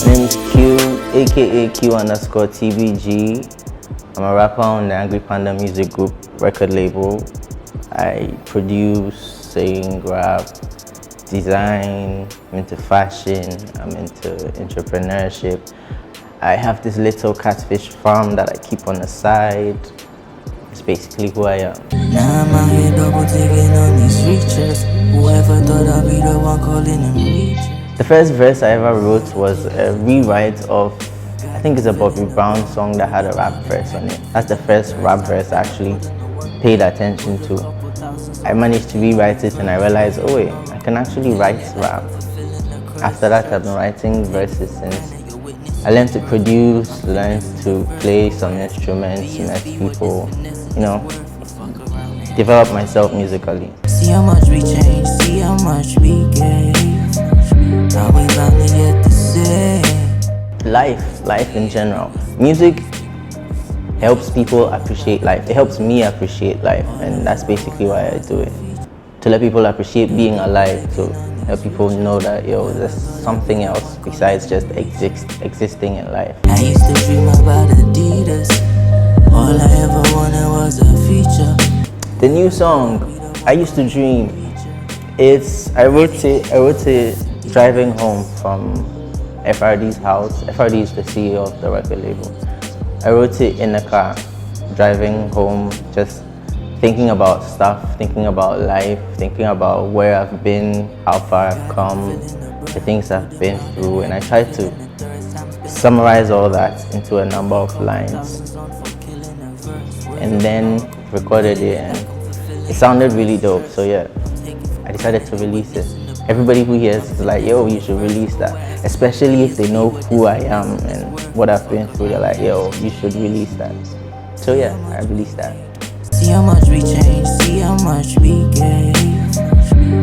name's Q, aka Q_TBG. I'm a rapper on the Angry Panda Music Group record label. I produce, sing, rap, design. I'm into fashion. I'm into entrepreneurship. I have this little catfish farm that I keep on the side. It's basically who I am. Now I'm out here double taking on these reachers. Whoever thought I'd be the one calling them reach. The first verse I ever wrote was a rewrite of, I think it's a Bobby Brown song that had a rap verse on it. That's the first rap verse I actually paid attention to. I managed to rewrite it and I realized, oh wait, I can actually write rap. After that, I've been writing verses since. I learned to produce, learned to play some instruments, met people, you know, develop myself musically. See how much we changed, see how much we gave. Now we finally get to say Life in general. Music helps people appreciate life. It helps me appreciate life, and that's basically why I do it. To let people appreciate being alive, to help people know that, yo, there's something else besides just existing in life. I used to dream about Adidas. All I ever wanted was a feature. The new song, I Used to Dream, I wrote it driving home from FRD's house. FRD is the CEO of the record label. I wrote it in the car, driving home, just thinking about stuff, thinking about life, thinking about where I've been, how far I've come, the things I've been through, and I tried to summarize all that into a number of lines and then recorded it, and it sounded really dope. So yeah, I decided to release it. Everybody who hears is like, yo, you should release that. Especially if they know who I am and what I've been through, they're like, yo, you should release that. So yeah, I released that. See how much we changed, see how much we gave.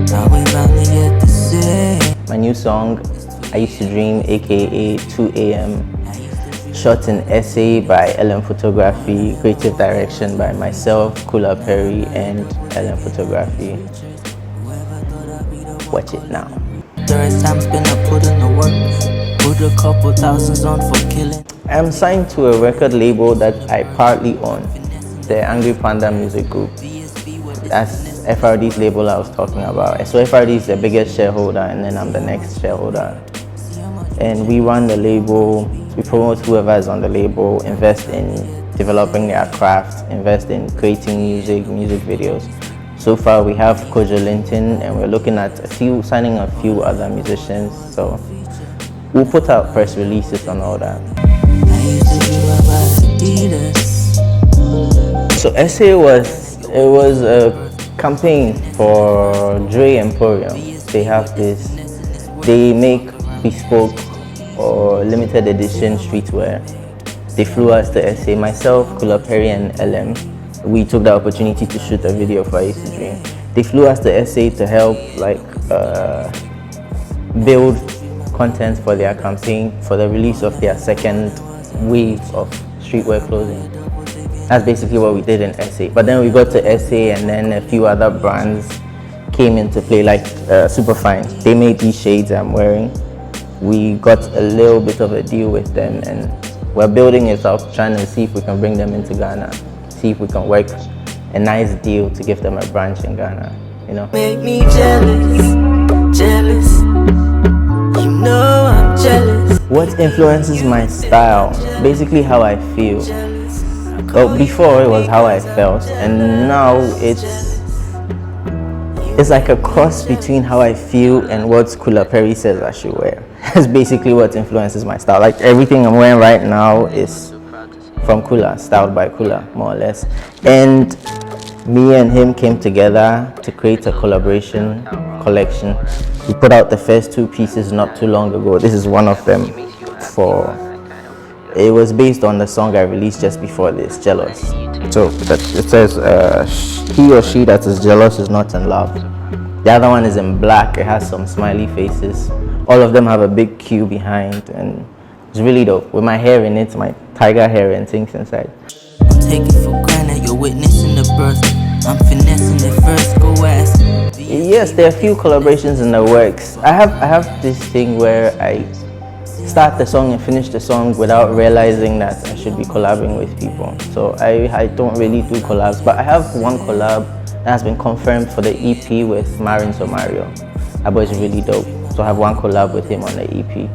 Now we finally get to say My new song, I Used to Dream, aka 2 AM. Shot in essay by LM Photography, creative direction by myself, Kula Perry, and LM Photography. Watch it now. the rest time spent I put in the work. Put a couple thousands on for killing. I'm signed to a record label that I partly own, the Angry Panda Music Group. That's FRD's label I was talking about. So FRD is the biggest shareholder, and then I'm the next shareholder. And we run the label, we promote whoever is on the label, invest in developing their craft, invest in creating music videos. So far we have Kojo Linton, and we're looking at signing a few other musicians. So we'll put out press releases on all that. I used to dream about Adidas. So SA was a campaign for Dre Emporium. They make bespoke or limited edition streetwear. They flew us to SA, myself, Kula Perry, and LM. We took the opportunity to shoot a video for I Used to Dream. They flew us to SA to help build content for their campaign for the release of their second wave of streetwear clothing. That's basically what we did in SA. But then we got to SA, and then a few other brands came into play, like Superfine. They made these shades I'm wearing. We got a little bit of a deal with them, and we're building it up, trying to see if we can bring them into Ghana, see if we can work a nice deal to give them a branch in Ghana, you know. Make me jealous, jealous. You know I'm jealous. What influences my style? Basically how I feel. Well, before it was how I felt, and now it's like a cross between how I feel and what Kula Perry says I should wear. That's basically what influences my style. Like everything I'm wearing right now is from Kula, styled by Kula, more or less. And me and him came together to create a collaboration collection. We put out the first 2 pieces not too long ago. This is one of them. It was based on the song I released just before this, Jealous. So it says, he or she that is jealous is not in love. The other one is in black. It has some smiley faces. All of them have a big Q behind, and it's really dope. With my hair in it, my tiger hair and things inside. I'm taking for granted you're witnessing the birth. I'm finessing it first, go ask. Yes, there are a few collaborations in the works. I have this thing where I start the song and finish the song without realizing that I should be collabing with people. So I don't really do collabs, but I have one collab that has been confirmed for the EP with Marin Mario. That boy is really dope. So I have one collab with him on the EP.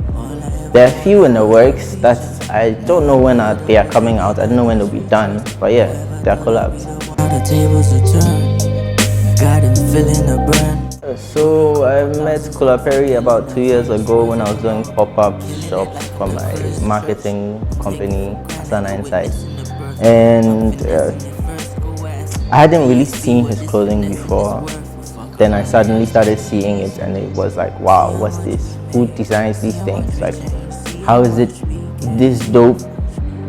There are a few in the works that I don't know when they are coming out. I don't know when they'll be done, but yeah, they are collabs. The tables are turned, got him feeling a burn. So I met Kula Perry about 2 years ago when I was doing pop-up shops for my marketing company, Asana Insight. And I hadn't really seen his clothing before. Then I suddenly started seeing it and it was like, wow, what's this? Who designs these things? Like, how is it this dope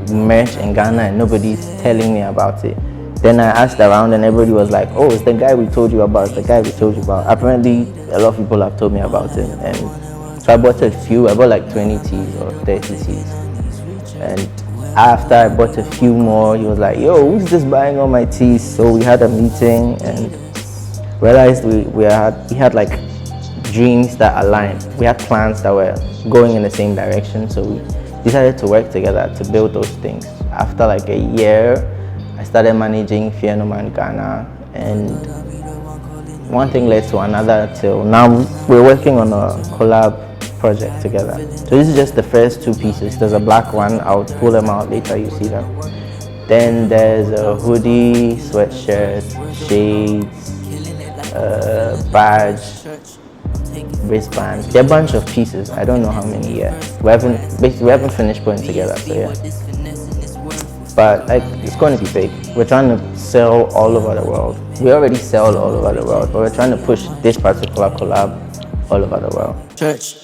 merch in Ghana and nobody's telling me about it? Then I asked around and everybody was like, oh, it's the guy we told you about, it's the guy we told you about. Apparently, a lot of people have told me about him. And so I bought a few, I bought like 20 tees or 30 tees. And after I bought a few more, he was like, yo, who's this buying all my tees? So we had a meeting and realized we had like dreams that aligned. We had plans that were going in the same direction. So we decided to work together to build those things. After like a year, I started managing Phenoman Ghana, and one thing led to another till now we're working on a collab project together. So this is just the first two pieces. There's a black one, I'll pull them out later, you see them. Then there's a hoodie, sweatshirt, shades, badge, wristband. There are a bunch of pieces, I don't know how many yet. We haven't finished putting together, so yeah. But like, it's going to be big. We're trying to sell all over the world. We already sell all over the world, but we're trying to push this particular collab all over the world. Church,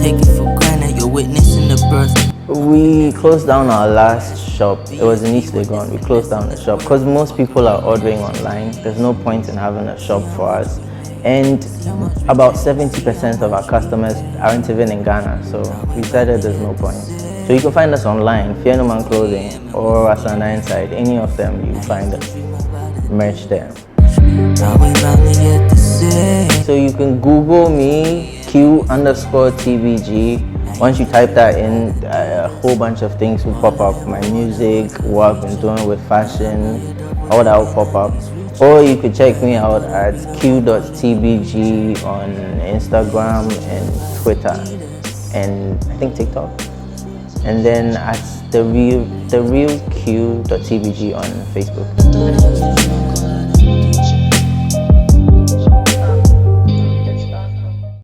take it for granted, you're witnessing the birth. We closed down our last shop. It was in East Legon. We closed down the shop because most people are ordering online. There's no point in having a shop for us. And about 70% of our customers aren't even in Ghana, so we decided there's no point. So you can find us online, Phenoman Clothing or Asana Inside, any of them you find us merch there. So you can Google me, Q_TBG. Once you type that in, a whole bunch of things will pop up. My music, what I've been doing with fashion, all that will pop up. Or you could check me out at Q.TBG on Instagram and Twitter, and I think TikTok. And then at the real Q.TBG on Facebook.